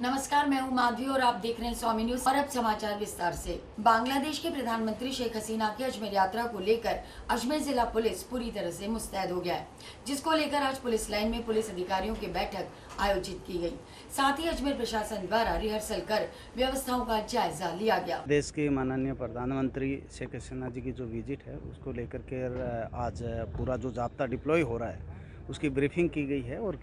नमस्कार, मैं हूं माधवी और आप देख रहे हैं स्वामी न्यूज। और अब समाचार विस्तार से। बांग्लादेश के प्रधानमंत्री शेख हसीना की अजमेर यात्रा को लेकर अजमेर जिला पुलिस पूरी तरह से मुस्तैद हो गया है, जिसको लेकर आज पुलिस लाइन में पुलिस अधिकारियों की बैठक आयोजित की गई। साथ ही अजमेर प्रशासन द्वारा रिहर्सल कर व्यवस्थाओं का जायजा लिया गया। देश के माननीय प्रधानमंत्री शेख हसीना जी की जो विजिट है उसको लेकर के आज पूरा जो जाब्ता डिप्लॉय हो रहा है उसकी ब्रीफिंग की गई है। और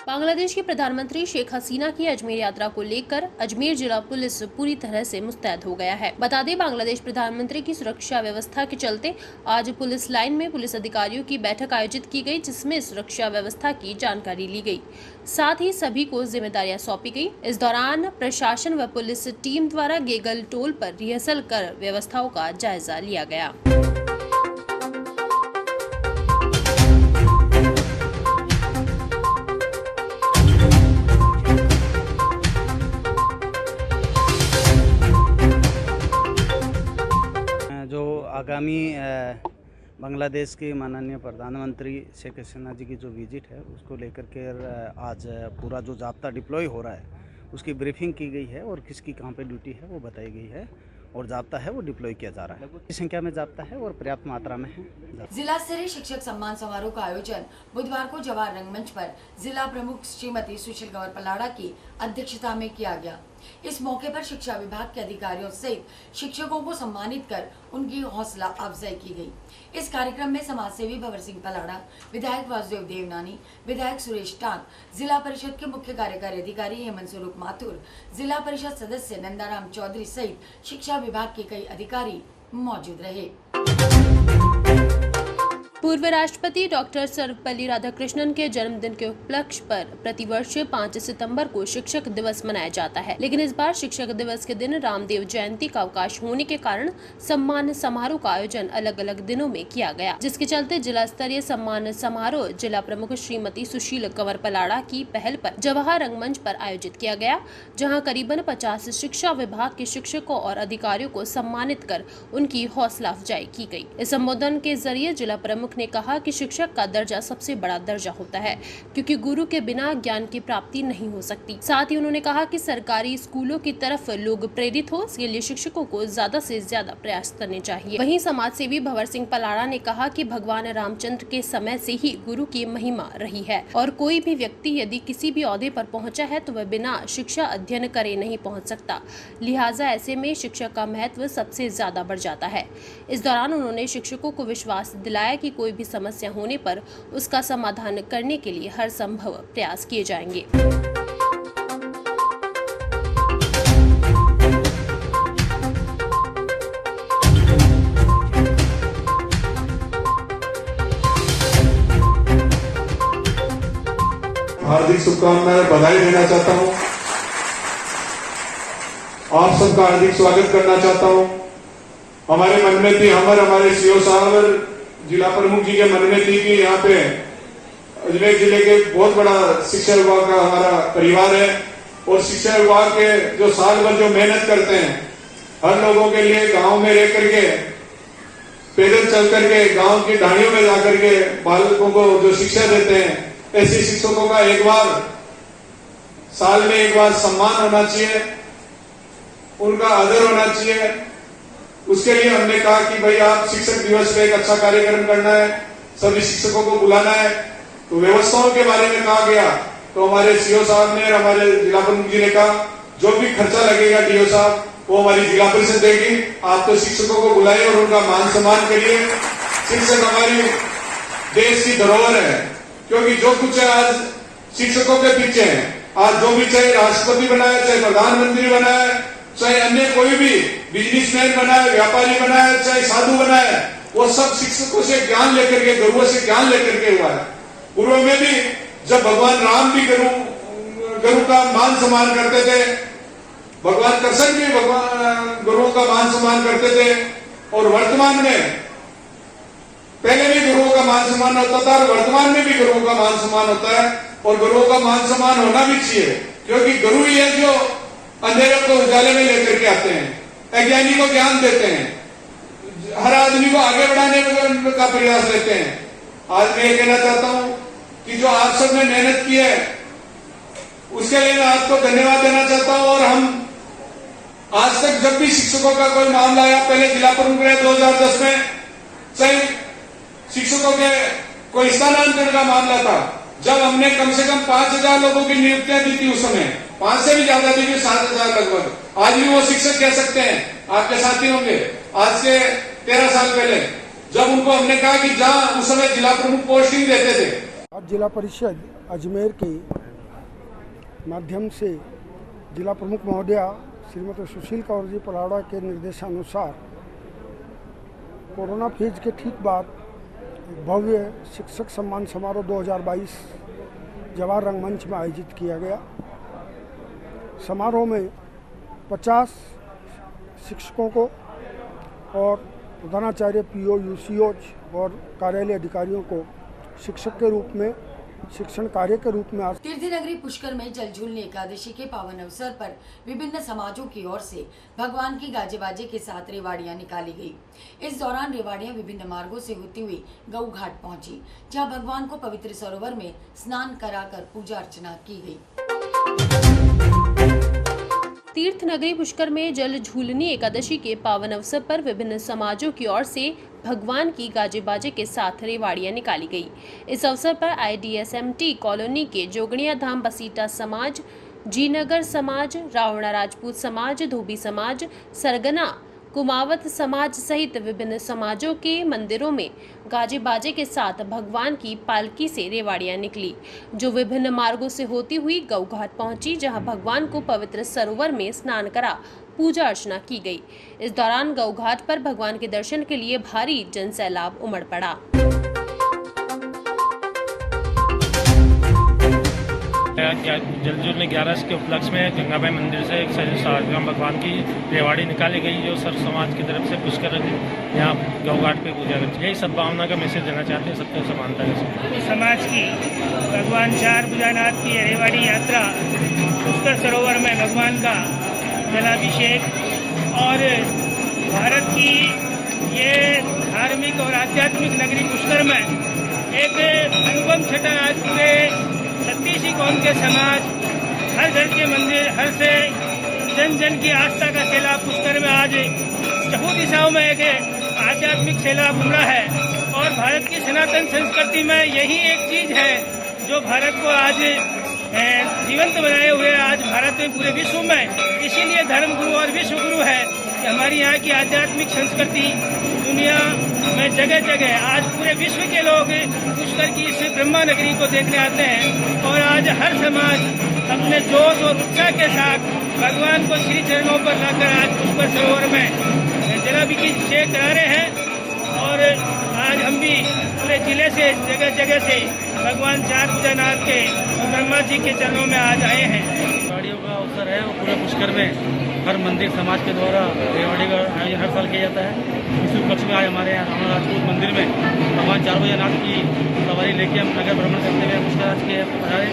बांग्लादेश के प्रधानमंत्री शेख हसीना की अजमेर यात्रा को लेकर अजमेर जिला पुलिस पूरी तरह से मुस्तैद हो गया है। बता दें, बांग्लादेश प्रधानमंत्री की सुरक्षा व्यवस्था के चलते आज पुलिस लाइन में पुलिस अधिकारियों की बैठक आयोजित की गई, जिसमें सुरक्षा व्यवस्था की जानकारी ली गई। साथ ही सभी को जिम्मेदारियां सौंपी गई। इस दौरान प्रशासन व पुलिस टीम द्वारा गेगल टोल पर रिहर्सल कर व्यवस्थाओं का जायजा लिया गया। जो आगामी बांग्लादेश के माननीय प्रधानमंत्री शेख हसीना जी की जो विजिट है उसको लेकर के आज पूरा जो जाब्ता डिप्लॉय हो रहा है उसकी ब्रीफिंग की गई है और किसकी कहाँ पे ड्यूटी है वो बताई गई है और जाब्ता है वो डिप्लॉय किया जा रहा है। इस संख्या में जाब्ता है और पर्याप्त मात्रा में है। जिला स्तरीय शिक्षक सम्मान समारोह का आयोजन बुधवार को जवाहर रंगमंच पर जिला प्रमुख श्रीमती सुशील कंवर पलाड़ा की अध्यक्षता में किया गया। इस मौके पर शिक्षा विभाग के अधिकारियों सहित शिक्षकों को सम्मानित कर उनकी हौसला अफजाई की गई। इस कार्यक्रम में समाज सेवी भंवर सिंह पलाड़ा, विधायक वासुदेव देवनानी, विधायक सुरेश टांग, जिला परिषद के मुख्य कार्यकारी अधिकारी हेमंत स्वरूप माथुर, जिला परिषद सदस्य नंदाराम चौधरी सहित शिक्षा विभाग के कई अधिकारी मौजूद रहे। पूर्व राष्ट्रपति डॉक्टर सर्वपल्ली राधाकृष्णन के जन्मदिन के उपलक्ष्य पर प्रतिवर्ष 5 सितंबर को शिक्षक दिवस मनाया जाता है, लेकिन इस बार शिक्षक दिवस के दिन रामदेव जयंती का अवकाश होने के कारण सम्मान समारोह का आयोजन अलग अलग दिनों में किया गया, जिसके चलते जिला स्तरीय सम्मान समारोह जिला प्रमुख श्रीमती सुशील कंवर पलाड़ा की पहल पर जवाहर रंगमंच पर आयोजित किया गया, जहाँ करीबन 50 शिक्षा विभाग के शिक्षकों और अधिकारियों को सम्मानित कर उनकी हौसला अफजाई की गयी। इस संबोधन के जरिए जिला प्रमुख ने कहा कि शिक्षक का दर्जा सबसे बड़ा दर्जा होता है, क्योंकि गुरु के बिना ज्ञान की प्राप्ति नहीं हो सकती। साथ ही उन्होंने कहा कि सरकारी स्कूलों की तरफ लोग प्रेरित हो, इसके लिए शिक्षकों को ज्यादा से ज्यादा प्रयास करने चाहिए। वहीं समाज सेवी भंवर सिंह पलाड़ा ने कहा कि भगवान रामचंद्र के समय से ही गुरु की महिमा रही है और कोई भी व्यक्ति यदि किसी भी ओहदे पर पहुंचा है तो वह बिना शिक्षा अध्ययन करे नहीं पहुंच सकता, लिहाजा ऐसे में शिक्षक का महत्व सबसे ज्यादा बढ़ जाता है। इस दौरान उन्होंने शिक्षकों को विश्वास दिलाया कि कोई भी समस्या होने पर उसका समाधान करने के लिए हर संभव प्रयास किए जाएंगे। हार्दिक शुभकामनाएं, बधाई देना चाहता हूं। आप सबका हार्दिक स्वागत करना चाहता हूं। हमारे मन में थी, हमारे सीओ साहब जिला प्रमुख जी के मन में थी कि यहाँ पे अजमेर जिले के बहुत बड़ा शिक्षा विभाग का हमारा परिवार है और शिक्षा विभाग के जो साल भर जो मेहनत करते हैं हर लोगों के लिए, गांव में रह करके पैदल चल करके गांव की ढाणियों में जाकर के बालकों को जो शिक्षा देते हैं, ऐसे शिक्षकों का एक बार साल में एक बार सम्मान होना चाहिए, उनका आदर होना चाहिए। उसके लिए हमने कहा कि भाई आप शिक्षक दिवस पे एक अच्छा कार्यक्रम करना है, सभी शिक्षकों को बुलाना है। तो व्यवस्थाओं के बारे में कहा गया तो हमारे सीओ साहब ने और हमारे जिला प्रमुख जी ने कहा जो भी खर्चा लगेगा डीओ साहब वो हमारी जिला परिषद देगी, आप तो शिक्षकों को बुलाइए और उनका मान सम्मान करिए। शिक्षक हमारी देश की धरोहर है, क्योंकि जो कुछ है आज शिक्षकों के पीछे है। आज जो भी चाहे राष्ट्रपति बनाया, चाहे प्रधानमंत्री बनाया, चाहे अन्य कोई भी बिजनेसमैन बनाए, व्यापारी बनाए, चाहे साधु बनाए, वो सब शिक्षकों से ज्ञान लेकर के, गुरुओं से ज्ञान लेकर के हुआ है। पूर्व में भी जब भगवान राम भी गुरु का मान सम्मान करते थे, भगवान कृष्ण भी गुरुओं का मान सम्मान करते थे, और वर्तमान में पहले भी गुरुओं का मान सम्मान होता था और वर्तमान में भी गुरुओं का मान सम्मान होता है। और गुरुओं का मान सम्मान होना भी चाहिए, क्योंकि गुरु ही है जो अंधेरे को उजाले में लेकर के आते हैं, अज्ञानी को ज्ञान देते हैं, हर आदमी को आगे बढ़ाने का प्रयास लेते हैं। आज मैं ये कहना चाहता हूं कि जो आप सब ने मेहनत की है उसके लिए मैं आपको धन्यवाद देना चाहता हूं। और हम आज तक जब भी शिक्षकों का कोई मामला आया, पहले जिला प्रमुख रहे 2010 में, चाहे शिक्षकों के कोई स्थानांतरण का मामला था, जब हमने कम से कम 5,000 लोगों की नियुक्तियां दी थी उस समय, 5 से भी ज्यादा दी थी, 7,000 लगभग। आज भी वो शिक्षक कह सकते हैं, आपके साथी होंगे, आज से 13 साल पहले जब उनको हमने कहा कि जहां उस समय जिला प्रमुख पोस्टिंग देते थे। आज जिला परिषद अजमेर के माध्यम से जिला प्रमुख महोदया श्रीमती सुशील कौर जी पलाड़ा के निर्देशानुसार कोरोना फेज के ठीक बाद भव्य शिक्षक सम्मान समारोह 2022 जवाहर रंगमंच में आयोजित किया गया। समारोह में 50 शिक्षकों को और प्रधानाचार्य, पीओ, यूसीओज और कार्यालय अधिकारियों को शिक्षक के रूप में, शिक्षण कार्य के रूप में। तीर्थ नगरी पुष्कर में जल झूलने एकादशी के पावन अवसर पर विभिन्न समाजों की ओर से भगवान की गाजे बाजे के साथ रेवाड़ियां निकाली गई। इस दौरान रेवाड़ियां विभिन्न मार्गों से होती हुई गऊ घाट पहुंची, जहां भगवान को पवित्र सरोवर में स्नान कराकर पूजा अर्चना की गई। तीर्थ नगरी पुष्कर में जल झूलनी एकादशी के पावन अवसर पर विभिन्न समाजों की ओर से भगवान की गाजे बाजे के साथ रेवाड़ियां निकाली गई। इस अवसर पर IDSMT कॉलोनी के जोगणिया धाम बसीटा समाज, जीनगर समाज, रावणा राजपूत समाज, धोबी समाज, सरगना कुमावत समाज सहित विभिन्न समाजों के मंदिरों में गाजे बाजे के साथ भगवान की पालकी से रेवाड़ियां निकली, जो विभिन्न मार्गों से होती हुई गऊ घाट पहुंची, जहां भगवान को पवित्र सरोवर में स्नान करा पूजा अर्चना की गई। इस दौरान गऊ घाट पर भगवान के दर्शन के लिए भारी जनसैलाब उमड़ पड़ा। जलझूल में 11 के उपलक्ष्य में गंगाबाई मंदिर से भगवान की रेवाड़ी निकाली गई, जो सर्व समाज की तरफ से पुष्कर यहाँ गौघाट पे पूजा करती है। यही सद्भावना का मैसेज देना चाहते हैं, सबको समानता के समाज की भगवान चार भुजानाथ की रेवाड़ी यात्रा पुष्कर सरोवर में भगवान का जलाभिषेक और भारत की ये धार्मिक और आध्यात्मिक नगरी पुष्कर में एक अनुपम छटा आज पूरे 36 कौम के समाज, हर घर के मंदिर, हर से जन जन की आस्था का सैलाब पुष्कर में आज चहुँ दिशाओं में एक आध्यात्मिक सैलाब उमड़ा है। और भारत की सनातन संस्कृति में यही एक चीज है जो भारत को आज जीवंत बनाए हुए आज भारत में पूरे विश्व में, इसीलिए धर्म गुरु और विश्व गुरु है कि हमारी यहाँ की आध्यात्मिक संस्कृति दुनिया में जगह जगह आज पूरे विश्व के लोग पुष्कर की इस ब्रह्मा नगरी को देखने आते हैं। और आज हर समाज अपने जोश और उत्साह के साथ भगवान को श्री चरणों पर लाकर आज पुष्कर सरोवर में जलाभिषेक करा रहे हैं। और आज हम भी पूरे जिले से जगह जगह से भगवान चार भुजानाथ के ब्रह्मा जी के चरणों में आज आए हैं। रेवाड़ियों का अवसर है वो पूरे पुष्कर में हर मंदिर समाज के द्वारा रेवाड़ी का आयोजन हर साल किया जाता है। इसी उपलक्ष्य में आज हमारे यहाँ रावणा राजपूत मंदिर में भगवान चार भुजानाथ की सवारी लेके हम नगर भ्रमण करते हुए पुष्कराज के पधारे।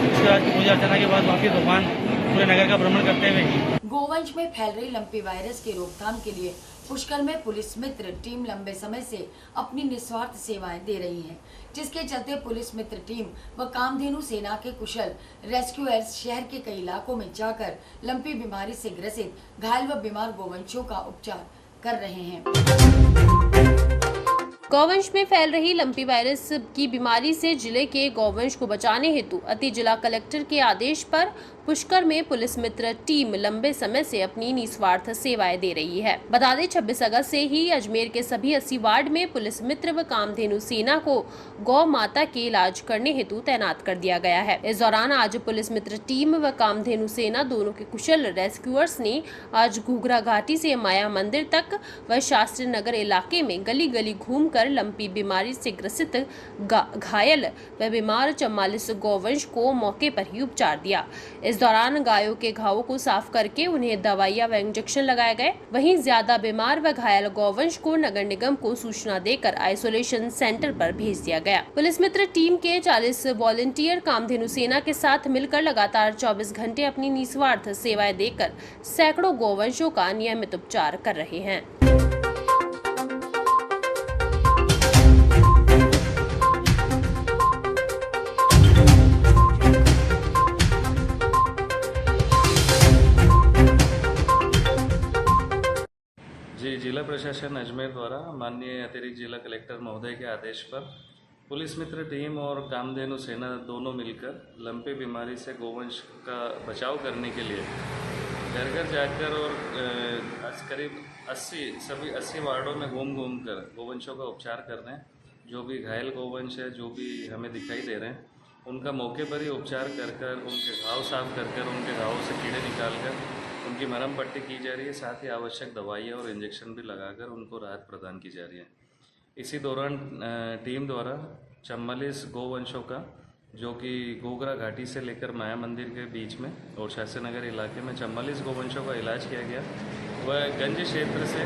पुष्कराज की पूजा अर्चना के बाद वापिस भगवान पूरे नगर का भ्रमण करते हुए। गोवंश में फैल रही लंपी वायरस की रोकथाम के लिए पुष्कर में पुलिस मित्र टीम लंबे समय से अपनी निस्वार्थ सेवाएं दे रही है, जिसके चलते पुलिस मित्र टीम व कामधेनु सेना के कुशल रेस्क्यूअर्स शहर के कई इलाकों में जाकर लंपी बीमारी से ग्रसित घायल व बीमार गोवंशों का उपचार कर रहे हैं। गौवंश में फैल रही लंपी वायरस की बीमारी से जिले के गौवंश को बचाने हेतु अति जिला कलेक्टर के आदेश पर पुष्कर में पुलिस मित्र टीम लंबे समय से अपनी निस्वार्थ सेवाएं दे रही है। बता दें 26 अगस्त से ही अजमेर के सभी 80 वार्ड में पुलिस मित्र व कामधेनु सेना को गौ माता के इलाज करने हेतु तैनात कर दिया गया है। इस दौरान आज पुलिस मित्र टीम व कामधेनु सेना दोनों के कुशल रेस्क्यूअर्स ने आज घूघरा घाटी से माया मंदिर तक व शास्त्री नगर इलाके में गली गली घूमकर लंपी बीमारी से ग्रसित घायल व बीमार 44 गौवंश को मौके पर ही उपचार दिया। इस दौरान गायों के घावों को साफ करके उन्हें दवाइयां व इंजेक्शन लगाए गए। वहीं ज्यादा बीमार व घायल गौवंश को नगर निगम को सूचना देकर आइसोलेशन सेंटर पर भेज दिया गया। पुलिस मित्र टीम के 40 वॉलंटियर कामधेनु सेना के साथ मिलकर लगातार 24 घंटे अपनी निस्वार्थ सेवाएं देकर सैकड़ों गौवंशों का नियमित उपचार कर रहे हैं। जिला प्रशासन अजमेर द्वारा माननीय अतिरिक्त जिला कलेक्टर महोदय के आदेश पर पुलिस मित्र टीम और कामधेनु सेना दोनों मिलकर लंपी बीमारी से गोवंश का बचाव करने के लिए घर घर जाकर और करीब 80 वार्डों में घूम कर गोवंशों का उपचार कर रहे हैं। जो भी घायल गोवंश है, जो भी हमें दिखाई दे रहे हैं, उनका मौके पर ही उपचार कर उनके घाव साफ कर उनके घावों से कीड़े निकाल कर उनकी मरहम पट्टी की जा रही है। साथ ही आवश्यक दवाइयाँ और इंजेक्शन भी लगाकर उनको राहत प्रदान की जा रही है। इसी दौरान टीम द्वारा 44 गोवंशों का, जो कि गोगरा घाटी से लेकर माया मंदिर के बीच में और शास्त्रीनगर इलाके में 44 गोवंशों का इलाज किया गया। वह गंज क्षेत्र से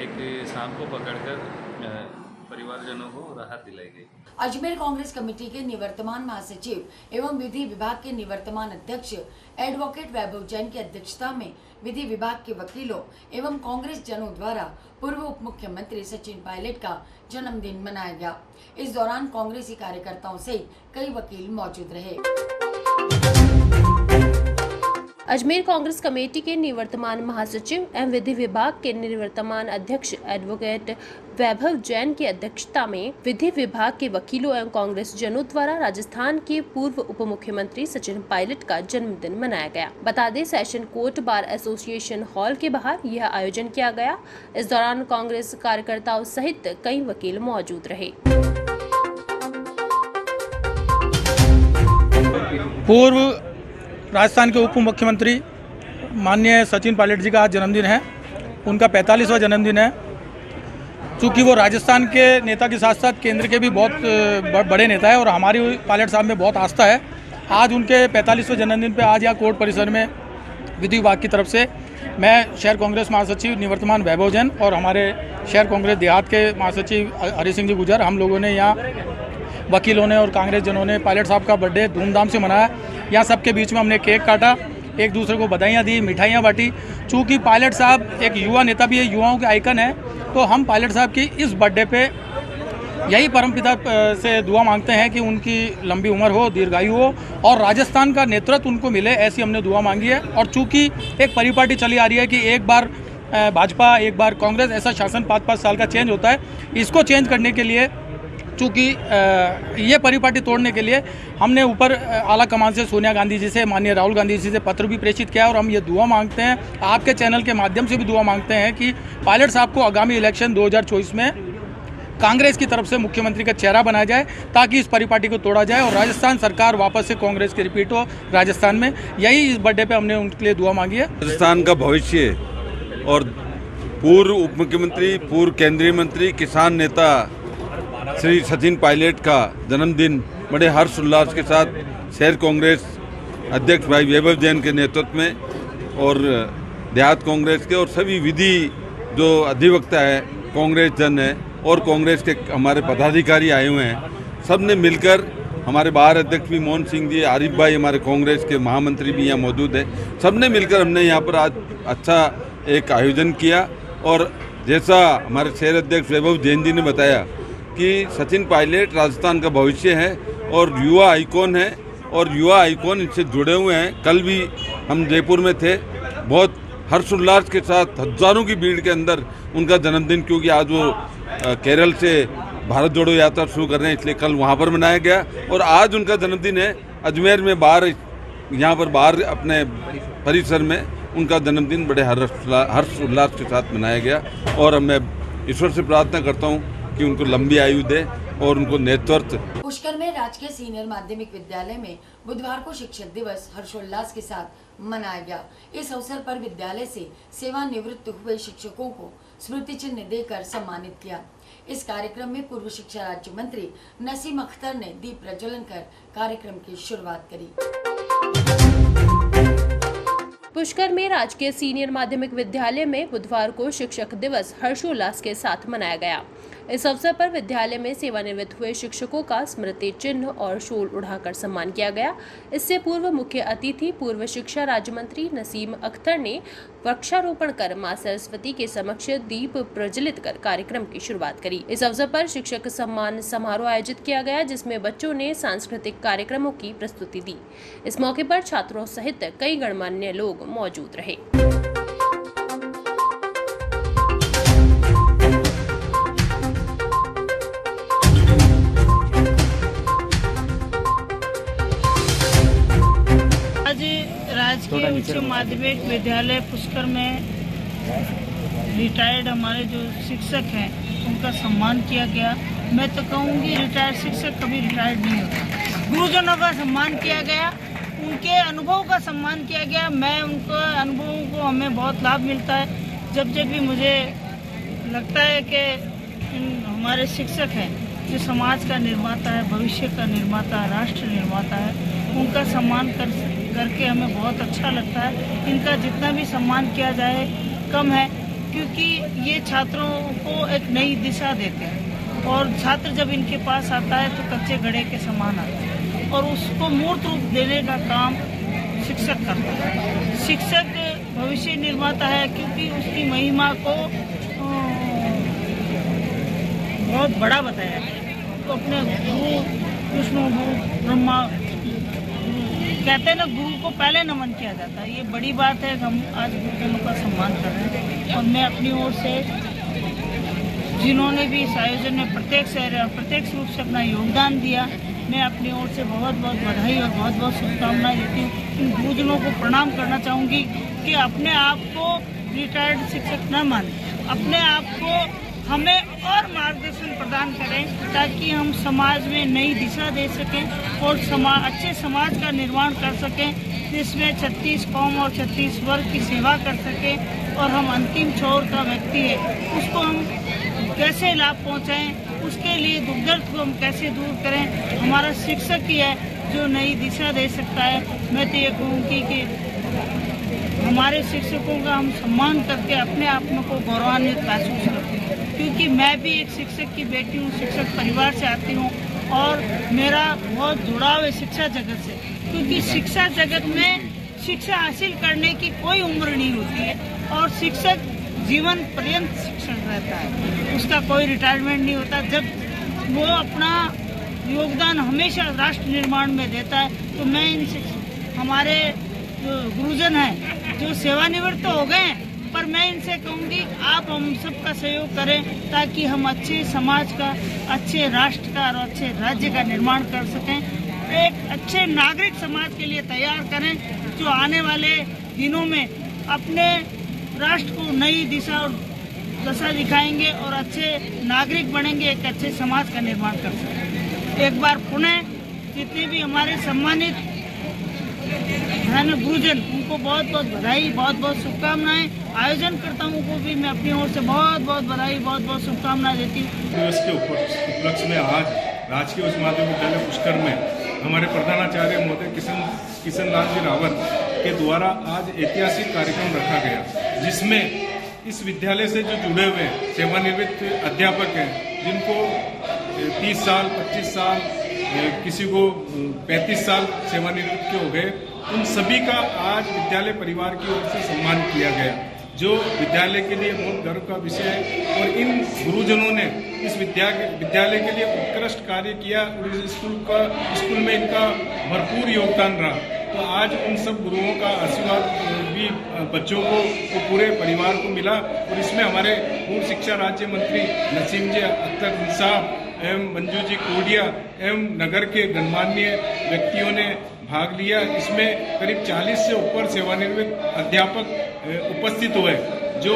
एक सांप को पकड़कर परिवारजनों को राहत दिलाई गई। अजमेर कांग्रेस कमेटी के निवर्तमान महासचिव एवं विधि विभाग के निवर्तमान अध्यक्ष एडवोकेट वैभव जैन की अध्यक्षता में विधि विभाग के वकीलों एवं कांग्रेस जनों द्वारा पूर्व उप मुख्यमंत्री सचिन पायलट का जन्मदिन मनाया गया। इस दौरान कांग्रेसी कार्यकर्ताओं सहित कई वकील मौजूद रहे। अजमेर कांग्रेस कमेटी के निवर्तमान महासचिव एवं विधि विभाग के निवर्तमान अध्यक्ष एडवोकेट वैभव जैन की अध्यक्षता में विधि विभाग के वकीलों एवं कांग्रेस जनों द्वारा राजस्थान के पूर्व उप मुख्यमंत्री सचिन पायलट का जन्मदिन मनाया गया। बता दें, session court bar association hall के बाहर यह आयोजन किया गया। इस दौरान कांग्रेस कार्यकर्ताओं सहित कई वकील मौजूद रहे। पूर्व राजस्थान के उप मुख्यमंत्री माननीय सचिन पायलट जी का आज जन्मदिन है। उनका 45वां जन्मदिन है। चूँकि वो राजस्थान के नेता के साथ साथ केंद्र के भी बहुत बड़े नेता है और हमारी पायलट साहब में बहुत आस्था है। आज उनके 45वें जन्मदिन पे आज यहाँ कोर्ट परिसर में विधि विभाग की तरफ से मैं शहर कांग्रेस महासचिव निवर्तमान वैभव जैन और हमारे शहर कांग्रेस देहात के महासचिव हरि सिंह जी गुजर, हम लोगों ने यहाँ वकीलों ने और कांग्रेस जनों ने पायलट साहब का बर्थडे धूमधाम से मनाया। यहाँ सबके बीच में हमने केक काटा, एक दूसरे को बधाइयाँ दी, मिठाइयाँ बांटी। चूँकि पायलट साहब एक युवा नेता भी है, युवाओं के आइकन है, तो हम पायलट साहब की इस बर्थडे पे यही परमपिता से दुआ मांगते हैं कि उनकी लंबी उम्र हो, दीर्घायु हो और राजस्थान का नेतृत्व उनको मिले, ऐसी हमने दुआ मांगी है। और चूँकि एक परिपाटी चली आ रही है कि एक बार भाजपा एक बार कांग्रेस, ऐसा शासन 5-5 साल का चेंज होता है। इसको चेंज करने के लिए, चूँकि ये परिपाटी तोड़ने के लिए हमने ऊपर आला कमान से सोनिया गांधी जी से, माननीय राहुल गांधी जी से पत्र भी प्रेषित किया और हम ये दुआ मांगते हैं, आपके चैनल के माध्यम से भी दुआ मांगते हैं कि पायलट साहब को आगामी इलेक्शन 2024 में कांग्रेस की तरफ से मुख्यमंत्री का चेहरा बनाया जाए, ताकि इस परिपाटी को तोड़ा जाए और राजस्थान सरकार वापस से कांग्रेस की रिपीट हो राजस्थान में। यही इस बर्थडे पे हमने उनके लिए दुआ मांगी है। राजस्थान का भविष्य और पूर्व उप मुख्यमंत्री, पूर्व केंद्रीय मंत्री, किसान नेता श्री सचिन पायलट का जन्मदिन बड़े हर्ष उल्लास के साथ शहर कांग्रेस अध्यक्ष भाई वैभव जैन के नेतृत्व में और देहात कांग्रेस के और सभी विधि जो अधिवक्ता है, कांग्रेस जन है और कांग्रेस के हमारे पदाधिकारी आए हुए हैं, सब ने मिलकर, हमारे बाहर अध्यक्ष भी मोहन सिंह जी, आरिफ भाई हमारे कांग्रेस के महामंत्री भी यहाँ मौजूद है, सब ने मिलकर हमने यहाँ पर आज अच्छा एक आयोजन किया। और जैसा हमारे शहर अध्यक्ष वैभव जैन जी ने बताया कि सचिन पायलट राजस्थान का भविष्य है और युवा आइकॉन है और युवा आइकॉन इनसे जुड़े हुए हैं। कल भी हम जयपुर में थे, बहुत हर्षोल्लास के साथ हजारों की भीड़ के अंदर उनका जन्मदिन, क्योंकि आज वो केरल से भारत जोड़ो यात्रा शुरू कर रहे हैं, इसलिए कल वहाँ पर मनाया गया। और आज उनका जन्मदिन है अजमेर में, बाहर यहाँ पर बाहर अपने परिसर में उनका जन्मदिन बड़े हर्ष उल्लास के साथ मनाया गया। और मैं ईश्वर से प्रार्थना करता हूँ कि उनको लंबी आयु दे और उनको नेतृत्व। पुष्कर में राजकीय सीनियर माध्यमिक विद्यालय में बुधवार को शिक्षक दिवस हर्षोल्लास के साथ मनाया गया। इस अवसर पर विद्यालय से सेवानिवृत्त हुए शिक्षकों को स्मृति चिन्ह देकर सम्मानित किया। इस कार्यक्रम में पूर्व शिक्षा राज्य मंत्री नसीम अख्तर ने दीप प्रज्वलन कर कार्यक्रम की शुरुआत करी। पुष्कर में राजकीय सीनियर माध्यमिक विद्यालय में बुधवार को शिक्षक दिवस हर्षोल्लास के साथ मनाया गया। इस अवसर पर विद्यालय में सेवानिवृत्त हुए शिक्षकों का स्मृति चिन्ह और शॉल उड़ाकर सम्मान किया गया। इससे पूर्व मुख्य अतिथि पूर्व शिक्षा राज्य मंत्री नसीम अख्तर ने वृक्षारोपण कर मां सरस्वती के समक्ष दीप प्रज्वलित कर कार्यक्रम की शुरुआत करी। इस अवसर पर शिक्षक सम्मान समारोह आयोजित किया गया, जिसमें बच्चों ने सांस्कृतिक कार्यक्रमों की प्रस्तुति दी। इस मौके पर छात्रों सहित कई गणमान्य लोग मौजूद रहे। राजकीय उच्च माध्यमिक विद्यालय पुष्कर में रिटायर्ड हमारे जो शिक्षक हैं उनका सम्मान किया गया। मैं तो कहूँगी रिटायर्ड शिक्षक कभी रिटायर्ड नहीं होता। गुरुजनों का सम्मान किया गया, उनके अनुभव का सम्मान किया गया। मैं उनके अनुभवों को हमें बहुत लाभ मिलता है। जब भी मुझे लगता है कि हमारे शिक्षक हैं जो समाज का निर्माता है, भविष्य का निर्माता है, राष्ट्र निर्माता है, उनका सम्मान करके हमें बहुत अच्छा लगता है। इनका जितना भी सम्मान किया जाए कम है, क्योंकि ये छात्रों को एक नई दिशा देते हैं और छात्र जब इनके पास आता है तो कच्चे घड़े के समान आता है और उसको मूर्त रूप देने का काम शिक्षक करता है। शिक्षक भविष्य निर्माता है, क्योंकि उसकी महिमा को बहुत बड़ा बताया है। तो अपने गुरु विष्णु गुरु ब्रह्मा कहते हैं ना, गुरु को पहले नमन किया जाता है। ये बड़ी बात है कि हम आज गुरुजनों का सम्मान कर रहे हैं और मैं अपनी ओर से जिन्होंने भी इस आयोजन में प्रत्यक्ष रूप से अपना योगदान दिया, मैं अपनी ओर से बहुत बहुत बधाई और बहुत बहुत शुभकामनाएं देती हूँ। इन गुरुजनों को प्रणाम करना चाहूँगी कि अपने आप को रिटायर्ड शिक्षक न मानें, अपने आप को हमें और मार्गदर्शन प्रदान करें ताकि हम समाज में नई दिशा दे सकें और अच्छे समाज का निर्माण कर सकें, जिसमें 36 कौम और 36 वर्ग की सेवा कर सकें और हम अंतिम छोर का व्यक्ति है उसको हम कैसे लाभ पहुंचाएं, उसके लिए दुख दर्द को हम कैसे दूर करें। हमारा शिक्षक ही है जो नई दिशा दे सकता है। मैं तो ये कहूँगी कि हमारे शिक्षकों का हम सम्मान करके अपने आप में को गौरवान्वित महसूस करते हैं, क्योंकि मैं भी एक शिक्षक की बेटी हूँ, शिक्षक परिवार से आती हूँ और मेरा बहुत जुड़ाव है शिक्षा जगत से, क्योंकि शिक्षा जगत में शिक्षा हासिल करने की कोई उम्र नहीं होती है और शिक्षक जीवन पर्यंत शिक्षक रहता है, उसका कोई रिटायरमेंट नहीं होता। जब वो अपना योगदान हमेशा राष्ट्र निर्माण में देता है, तो मैं इन हमारे जो गुरुजन हैं जो सेवानिवृत्त हो गए हैं, पर मैं इनसे कहूँगी आप हम सबका सहयोग करें ताकि हम अच्छे समाज का, अच्छे राष्ट्र का और अच्छे राज्य का निर्माण कर सकें, एक अच्छे नागरिक समाज के लिए तैयार करें जो आने वाले दिनों में अपने राष्ट्र को नई दिशा और दशा दिखाएंगे और अच्छे नागरिक बनेंगे, एक अच्छे समाज का निर्माण कर सकें। एक बार पुनः जितने भी हमारे सम्मानित गुरुजन, उनको बहुत बहुत बधाई, बहुत बहुत शुभकामनाएं। आयोजनकर्ताओं को भी मैं अपनी ओर से बहुत बहुत बधाई, बहुत बहुत शुभकामनाएं देती हूँ। दिवस के उपलक्ष्य में आज राजकीय उच्च माध्यमिक विद्यालय पुष्कर में हमारे प्रधानाचार्य महोदय किशन लाल जी रावत के द्वारा आज ऐतिहासिक कार्यक्रम रखा गया, जिसमें इस विद्यालय से जो जुड़े हुए सेवानिवृत्त अध्यापक हैं, जिनको 30 साल, 25 साल, किसी को 35 साल सेवानिवृत्त के हो गए, उन सभी का आज विद्यालय परिवार की ओर से सम्मान किया गया, जो विद्यालय के लिए बहुत गर्व का विषय है। और इन गुरुजनों ने इस विद्यालय के लिए उत्कृष्ट कार्य किया और इस स्कूल में इनका भरपूर योगदान रहा। तो आज उन सब गुरुओं का आशीर्वाद भी बच्चों को पूरे परिवार को मिला और इसमें हमारे पूर्व शिक्षा राज्य मंत्री नसीम जी अख्तर साहब एवं मंजू जी कोडिया एवं नगर के गणमान्य व्यक्तियों ने भाग लिया। इसमें करीब 40 से ऊपर सेवानिवृत्त अध्यापक उपस्थित हुए, जो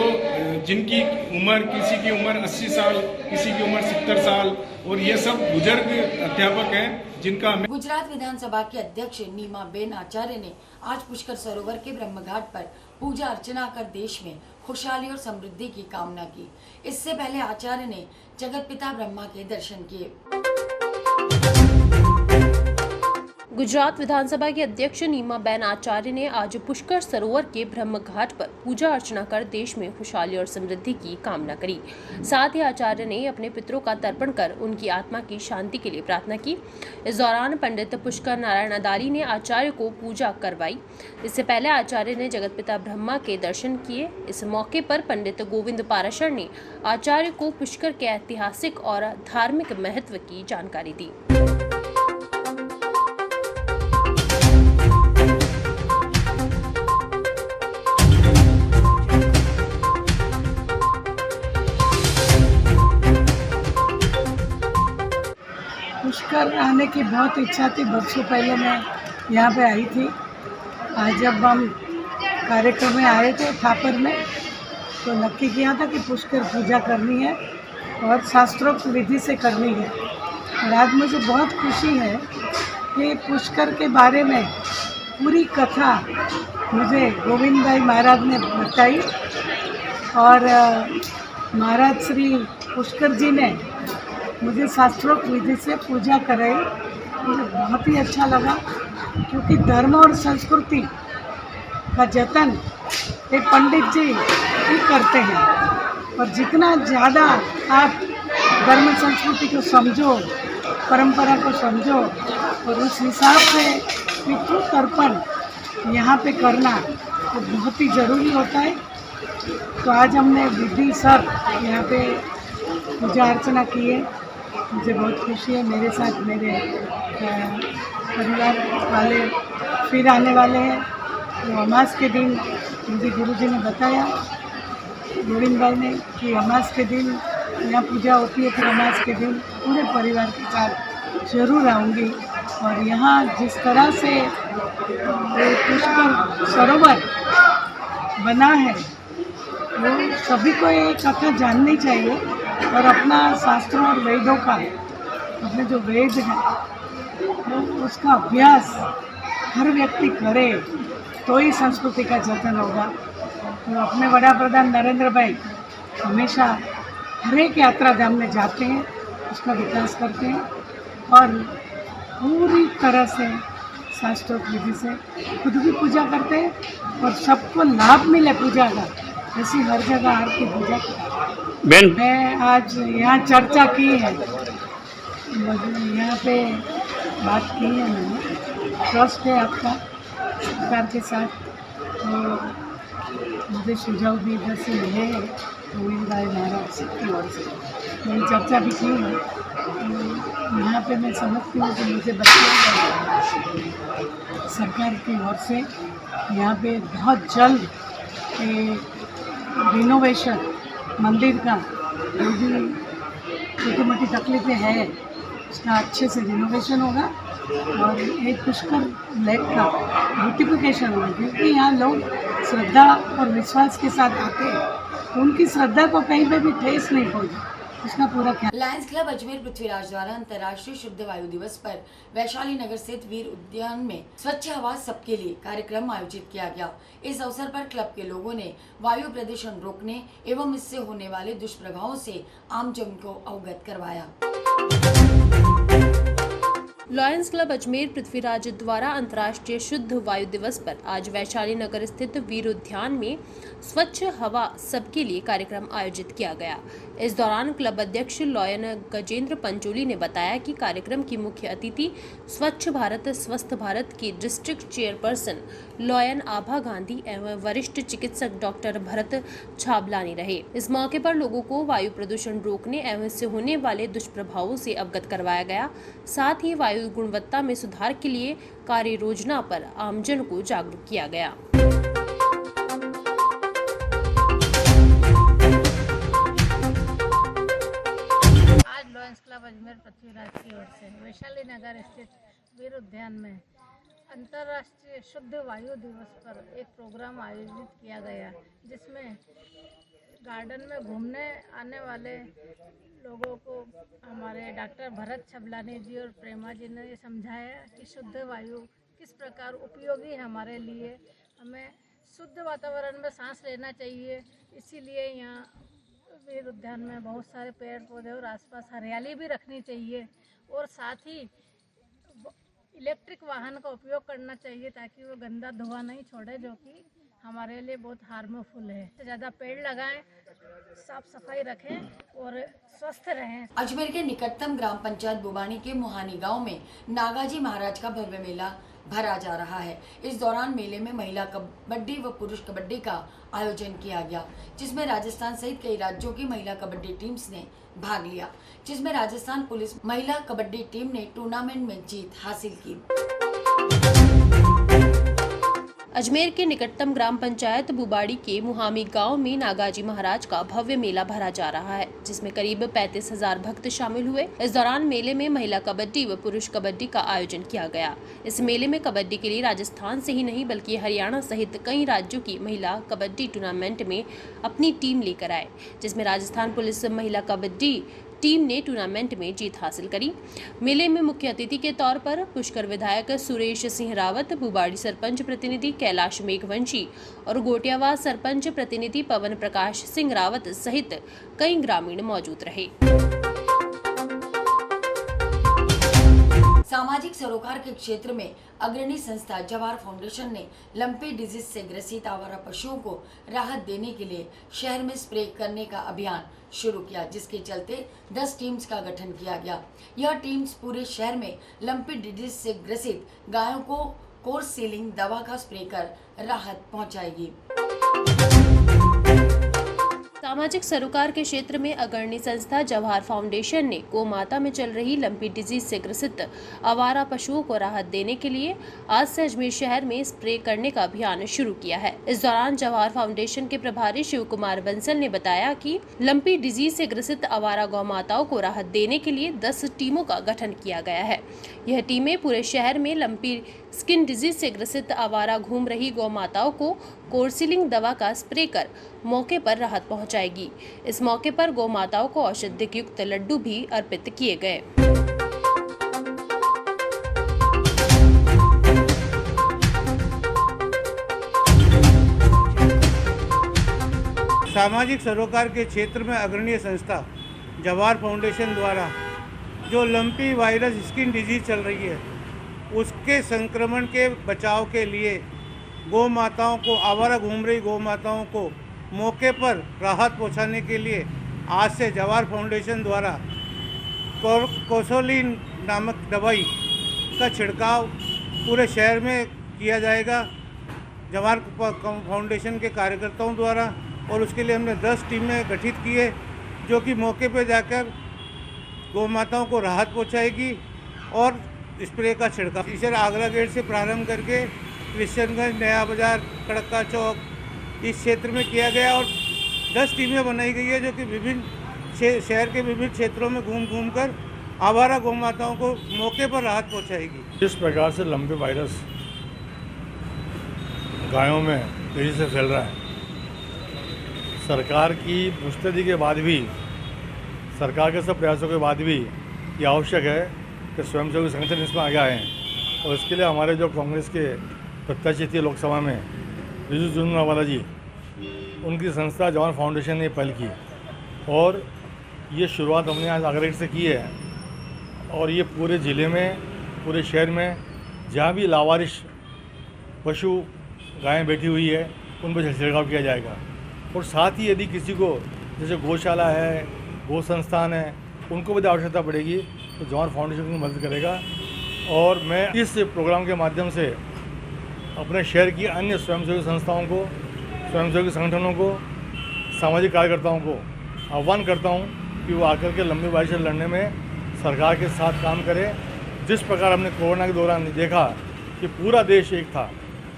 जिनकी उम्र, किसी की उम्र 80 साल, किसी की उम्र 70 साल, और ये सब बुजुर्ग अध्यापक हैं जिनका गुजरात विधानसभा के अध्यक्ष नीमा बेन आचार्य ने आज पुष्कर सरोवर के ब्रह्मघाट पर पूजा अर्चना कर देश में खुशहाली और समृद्धि की कामना की। इससे पहले आचार्य ने जगत पिता ब्रह्मा के दर्शन किए। गुजरात विधानसभा के अध्यक्ष नीमा बेन आचार्य ने आज पुष्कर सरोवर के ब्रह्म घाट पर पूजा अर्चना कर देश में खुशहाली और समृद्धि की कामना करी। साथ ही आचार्य ने अपने पितरों का तर्पण कर उनकी आत्मा की शांति के लिए प्रार्थना की। इस दौरान पंडित पुष्कर नारायण अदारी ने आचार्य को पूजा करवाई। इससे पहले आचार्य ने जगत पिता ब्रह्मा के दर्शन किए। इस मौके पर पंडित गोविंद पाराशर ने आचार्य को पुष्कर के ऐतिहासिक और धार्मिक महत्व की जानकारी दी। पुष्कर आने की बहुत इच्छा थी, बरसों पहले मैं यहाँ पे आई थी आज जब हम कार्यक्रम में आए थे थापर में तो नक्की किया था कि पुष्कर पूजा करनी है और शास्त्रोक्त विधि से करनी है। और आज मुझे बहुत खुशी है कि पुष्कर के बारे में पूरी कथा मुझे गोविंद भाई महाराज ने बताई और महाराज श्री पुष्कर जी ने मुझे शास्त्रोक्त विधि से पूजा कराई। मुझे बहुत ही अच्छा लगा क्योंकि धर्म और संस्कृति का जतन एक पंडित जी ही करते हैं और जितना ज़्यादा आप धर्म संस्कृति को समझो, परंपरा को समझो और उस हिसाब से पितृ तर्पण यहाँ पे करना तो बहुत ही ज़रूरी होता है। तो आज हमने विधि सर यहाँ पे पूजा अर्चना की है। मुझे बहुत खुशी है। मेरे साथ मेरे परिवार वाले फिर आने वाले हैं। तो अमास के दिन मुझे गुरुजी ने बताया, गोविंद भाई ने, कि अमास के दिन यहाँ पूजा होती है। फिर अमास के दिन पूरे परिवार के साथ ज़रूर आऊँगी। और यहाँ जिस तरह से पुष्कर सरोवर बना है वो सभी को ये कथा जाननी चाहिए और अपना शास्त्रों और वेदों का, अपने जो वेद है वो उसका अभ्यास हर व्यक्ति करे तो ही संस्कृति का जतन होगा। तो अपने वड़ा प्रधान नरेंद्र भाई हमेशा हर एक यात्रा धाम में जाते हैं, उसका विकास करते हैं और पूरी तरह से शास्त्रोक्त विधि से खुद भी पूजा करते हैं और सबको लाभ मिले पूजा का, ऐसी हर जगह आरती पूजा बहन मैं आज यहाँ चर्चा की है, यहाँ पे बात की है मैंने, ट्रस्ट है आपका सरकार के साथ। तो मुझे सुझाव भी इधर से मिले हैं गोविंद भाई महाराज की ओर से, मैंने चर्चा भी की है। तो यहाँ पे मैं समझती हूँ कि मुझे बच्चे सरकार की ओर से यहाँ पे बहुत जल्द रिनोवेशन मंदिर का जो भी छोटी मोटी तकलीफें हैं उसका अच्छे से रिनोवेशन होगा और एक पुष्कर लेक का ब्यूटिफिकेशन होगा, क्योंकि यहाँ लोग श्रद्धा और विश्वास के साथ आते हैं तो उनकी श्रद्धा को कहीं पे भी ठेस नहीं पहुँचे, उसका पूरा ख्याल। लायंस क्लब अजमेर पृथ्वीराज द्वारा अंतर्राष्ट्रीय शुद्ध वायु दिवस पर वैशाली नगर स्थित वीर उद्यान में स्वच्छ हवा सबके लिए कार्यक्रम आयोजित किया गया। इस अवसर पर क्लब के लोगों ने वायु प्रदूषण रोकने एवं इससे होने वाले दुष्प्रभावों से आमजन को अवगत करवाया। लॉयंस क्लब अजमेर पृथ्वीराज द्वारा अंतर्राष्ट्रीय शुद्ध वायु दिवस पर आज वैशाली नगर स्थित वीर उद्यान में स्वच्छ हवा सबके लिए कार्यक्रम आयोजित किया गया। इस दौरान क्लब अध्यक्ष लॉयन गजेंद्र पंचोली ने बताया कि कार्यक्रम की मुख्य अतिथि स्वच्छ भारत स्वस्थ भारत की डिस्ट्रिक्ट चेयरपर्सन लॉयन आभा गांधी एवं वरिष्ठ चिकित्सक डॉक्टर भरत छाबलानी रहे। इस मौके पर लोगों को वायु प्रदूषण रोकने एवं इससे होने वाले दुष्प्रभावों से अवगत करवाया गया। साथ ही वायु गुणवत्ता में सुधार के लिए कार्य योजना पर आमजन को जागरूक किया गया। आज लॉयंस क्लब अजमेर पृथ्वीराज की ओर से वैशाली नगर स्थित वीर उद्यान में अंतर्राष्ट्रीय शुद्ध वायु दिवस पर एक प्रोग्राम आयोजित किया गया, जिसमें गार्डन में घूमने आने वाले लोगों को हमारे डॉक्टर भरत छबलानी जी और प्रेमा जी ने समझाया कि शुद्ध वायु किस प्रकार उपयोगी है हमारे लिए। हमें शुद्ध वातावरण में सांस लेना चाहिए, इसीलिए यहाँ वीर उद्यान में बहुत सारे पेड़ पौधे और आसपास हरियाली भी रखनी चाहिए और साथ ही इलेक्ट्रिक वाहन का उपयोग करना चाहिए ताकि वो गंदा धुआं नहीं छोड़े, जो कि हमारे लिए बहुत हार्मफुल है। ज़्यादा पेड़ लगाएं, साफ सफाई रखें और स्वस्थ रहें। अजमेर के निकटतम ग्राम पंचायत बुबानी के मुहानी गांव में नागाजी महाराज का भव्य मेला भरा जा रहा है। इस दौरान मेले में महिला कबड्डी व पुरुष कबड्डी का आयोजन किया गया, जिसमें राजस्थान सहित कई राज्यों की महिला कबड्डी टीम्स ने भाग लिया, जिसमें राजस्थान पुलिस महिला कबड्डी टीम ने टूर्नामेंट में जीत हासिल की। अजमेर के निकटतम ग्राम पंचायत बुबाड़ी के मुहामी गांव में नागाजी महाराज का भव्य मेला भरा जा रहा है, जिसमें करीब 35,000 भक्त शामिल हुए। इस दौरान मेले में महिला कबड्डी व पुरुष कबड्डी का आयोजन किया गया। इस मेले में कबड्डी के लिए राजस्थान से ही नहीं बल्कि हरियाणा सहित कई राज्यों की महिला कबड्डी टूर्नामेंट में अपनी टीम लेकर आए, जिसमें राजस्थान पुलिस महिला कबड्डी टीम ने टूर्नामेंट में जीत हासिल करी। मेले में मुख्य अतिथि के तौर पर पुष्कर विधायक सुरेश सिंह रावत, बुबाड़ी सरपंच प्रतिनिधि कैलाश मेघवंशी और गोटियावाद सरपंच प्रतिनिधि पवन प्रकाश सिंह रावत सहित कई ग्रामीण मौजूद रहे। सामाजिक सरोकार के क्षेत्र में अग्रणी संस्था जवाहर फाउंडेशन ने लंपी डिजीज से ग्रसित आवारा पशुओं को राहत देने के लिए शहर में स्प्रे करने का अभियान शुरू किया, जिसके चलते 10 टीम्स का गठन किया गया। यह टीम्स पूरे शहर में लंपी डिजीज से ग्रसित गायों को कोर्स सीलिंग दवा का स्प्रे कर राहत पहुंचाएगी। सामाजिक सरोकार के क्षेत्र में अग्रणी संस्था जवाहर फाउंडेशन ने गोमाता में चल रही लंपी डिजीज से ग्रसित आवारा पशुओं को राहत देने के लिए आज से अजमेर शहर में स्प्रे करने का अभियान शुरू किया है। इस दौरान जवाहर फाउंडेशन के प्रभारी शिव कुमार बंसल ने बताया कि लंपी डिजीज से ग्रसित आवारा गौमाताओं को राहत देने के लिए 10 टीमों का गठन किया गया है। यह टीमें पूरे शहर में लंपी स्किन डिजीज से ग्रसित आवारा घूम रही गौमाताओं को कोर्सिलिंग दवा का स्प्रे कर मौके पर राहत पहुंचाएगी। इस मौके पर गौमाताओं को औषधि युक्त लड्डू भी अर्पित किए गए। सामाजिक सरोकार के क्षेत्र में अग्रणी संस्था जवाहर फाउंडेशन द्वारा जो लंपी वायरस स्किन डिजीज चल रही है उसके संक्रमण के बचाव के लिए गौ माताओं को, आवारा घूम रही गौ माताओं को मौके पर राहत पहुंचाने के लिए आज से जवाहर फाउंडेशन द्वारा कोर्सोलिन नामक दवाई का छिड़काव पूरे शहर में किया जाएगा जवाहर फाउंडेशन के कार्यकर्ताओं द्वारा। और उसके लिए हमने 10 टीमें गठित की है जो कि मौके पर जाकर गौ माताओं को राहत पहुंचाएगी और स्प्रे का छिड़काव इसे आगरा गेट से प्रारंभ करके क्रिश्चियनगंज, नया बाजार, कड़क्का चौक इस क्षेत्र में किया गया और 10 टीमें बनाई गई है जो कि विभिन्न शहर के विभिन्न क्षेत्रों में घूम कर आवारा गौ माताओं को मौके पर राहत पहुंचाएगी। जिस प्रकार से लंपी वायरस गायों में तेजी से फैल रहा है, सरकार की मुस्तैदी के बाद भी, सरकार के सब प्रयासों के बाद भी ये आवश्यक है कि स्वयंसेवी संगठन इसमें आगे आए हैं। और इसके लिए हमारे जो कांग्रेस के प्रत्याशी थे लोकसभा में रिजू जुनवाला जी, उनकी संस्था जवाहर फाउंडेशन ने पहल की और ये शुरुआत हमने आज आगरा से की है। और ये पूरे ज़िले में, पूरे शहर में जहाँ भी लावारिश पशु गायें बैठी हुई है उन पर छिड़काव किया जाएगा। और साथ ही यदि किसी को जैसे गौशाला है, गौ संस्थान है, उनको भी आवश्यकता पड़ेगी तो जवाहर फाउंडेशन की मदद करेगा। और मैं इस प्रोग्राम के माध्यम से अपने शहर की अन्य स्वयंसेवी संस्थाओं को, स्वयंसेवी संगठनों को, सामाजिक कार्यकर्ताओं को आह्वान करता हूं कि वो आकर के लंबी वायरस से लड़ने में सरकार के साथ काम करें। जिस प्रकार हमने कोरोना के दौरान देखा कि पूरा देश एक था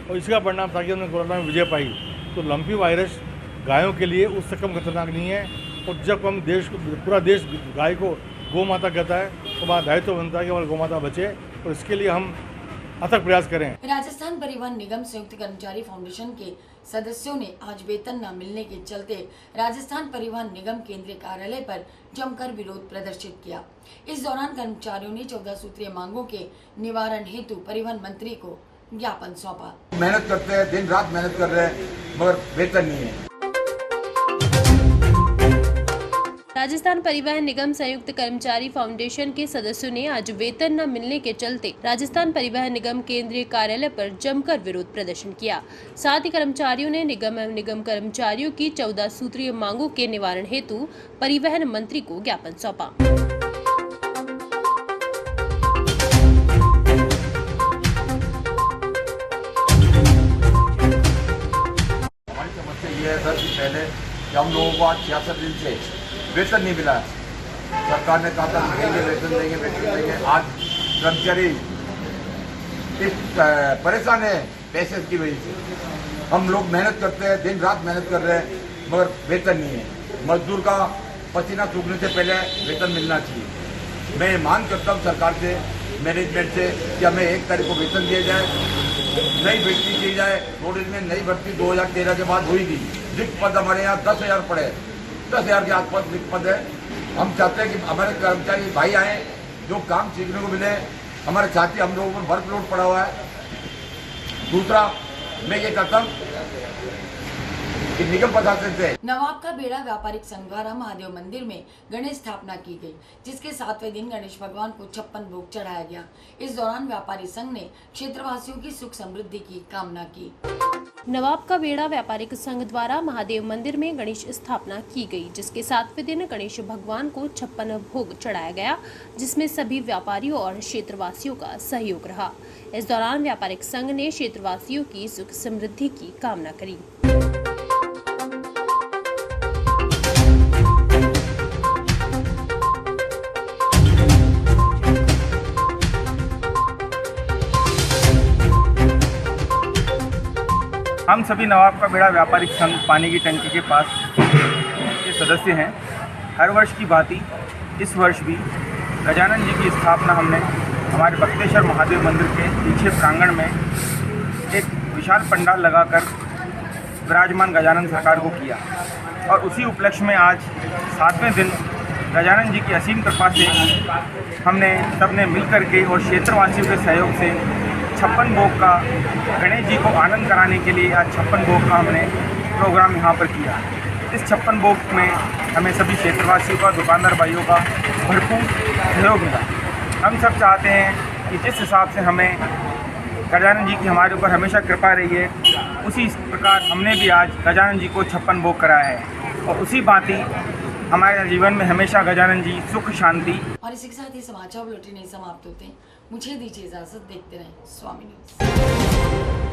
और इसका परिणाम था कि हमने कोरोना में विजय पाई, तो लंपी वायरस गायों के लिए उससे कम खतरनाक नहीं है। और जब हम पूरा देश गाय को गौ माता कहता है तो हमारा दायित्व बनता है कि हमारी गौ माता बचे और इसके लिए हम अथक प्रयास करें। राजस्थान परिवहन निगम संयुक्त कर्मचारी फाउंडेशन के सदस्यों ने आज वेतन न मिलने के चलते राजस्थान परिवहन निगम केंद्रीय कार्यालय पर जमकर विरोध प्रदर्शित किया। इस दौरान कर्मचारियों ने 14 सूत्रीय मांगों के निवारण हेतु परिवहन मंत्री को ज्ञापन सौंपा। मेहनत करते हैं, दिन रात मेहनत कर रहे हैं मगर वेतन नहीं है। राजस्थान परिवहन निगम संयुक्त कर्मचारी फाउंडेशन के सदस्यों ने आज वेतन न मिलने के चलते राजस्थान परिवहन निगम केंद्रीय कार्यालय पर जमकर विरोध प्रदर्शन किया। साथ ही कर्मचारियों ने निगम एवं निगम कर्मचारियों की 14 सूत्रीय मांगों के निवारण हेतु परिवहन मंत्री को ज्ञापन सौंपा। हमारी समस्या ये है सर कि पहले कि हम लोगों को आज 66 दिन से वेतन नहीं मिला। सरकार ने कहा था देंगे, वेतन देंगे। आज कर्मचारी इस परेशान है पैसे की वजह से। हम लोग मेहनत करते हैं, दिन रात मेहनत कर रहे हैं, मगर वेतन नहीं है। मजदूर का पसीना सूखने से पहले वेतन मिलना चाहिए। मैं ये मांग करता हूँ सरकार से, मैनेजमेंट से कि हमें 1 तारीख को वेतन दिया जाए, नई भर्ती की जाए। नोटिस में नई भर्ती 2013 के बाद हुई थी। रिक्त पद हमारे यहाँ 10,000 पड़े, 10,000 के आसपास रिक्त पद है। हम चाहते हैं कि हमारे कर्मचारी भाई आए, जो काम सीखने को मिले। हमारे साथी हम लोगों पर वर्कलोड पड़ा हुआ है। दूसरा मैं ये कहता हूँ कि निगम प्रशासन से नवाब का बेड़ा व्यापारिक संघ द्वारा महादेव मंदिर में गणेश स्थापना की गई, जिसके 7वें दिन गणेश भगवान को 56 भोग चढ़ाया गया। इस दौरान व्यापारी संघ ने क्षेत्रवासियों की सुख समृद्धि की कामना की। नवाब का बेड़ा व्यापारिक संघ द्वारा महादेव मंदिर में गणेश स्थापना की गई, जिसके 7वें दिन गणेश भगवान को 56 भोग चढ़ाया गया, जिसमें सभी व्यापारियों और क्षेत्रवासियों का सहयोग रहा। इस दौरान व्यापारिक संघ ने क्षेत्रवासियों की सुख समृद्धि की कामना करी। हम सभी नवाब का बेड़ा व्यापारिक संघ पानी की टंकी के पास के सदस्य हैं। हर वर्ष की भांति इस वर्ष भी गजानन जी की स्थापना हमने हमारे बख्तेश्वर महादेव मंदिर के पीछे प्रांगण में एक विशाल पंडाल लगाकर विराजमान गजानन सरकार को किया, और उसी उपलक्ष्य में आज 7वें दिन गजानन जी की असीम कृपा से हमने सबने मिलकर के और क्षेत्रवासियों के सहयोग से 56 भोग का गणेश जी को आनंद कराने के लिए आज 56 भोग का हमने प्रोग्राम यहाँ पर किया। इस 56 भोग में हमें सभी क्षेत्रवासियों का, दुकानदार भाइयों का भरपूर सहयोग मिला। हम सब चाहते हैं कि जिस हिसाब से हमें गजानन जी की हमारे ऊपर हमेशा कृपा रही है, उसी प्रकार हमने भी आज गजानन जी को 56 भोग कराया है, और उसी भांति हमारे जीवन में हमेशा गजानन जी सुख शांति। और इसी के साथ ये समाचार बुलेटिन नहीं समाप्त होते। मुझे दीजिए इजाजत, देखते रहें स्वामी न्यूज़।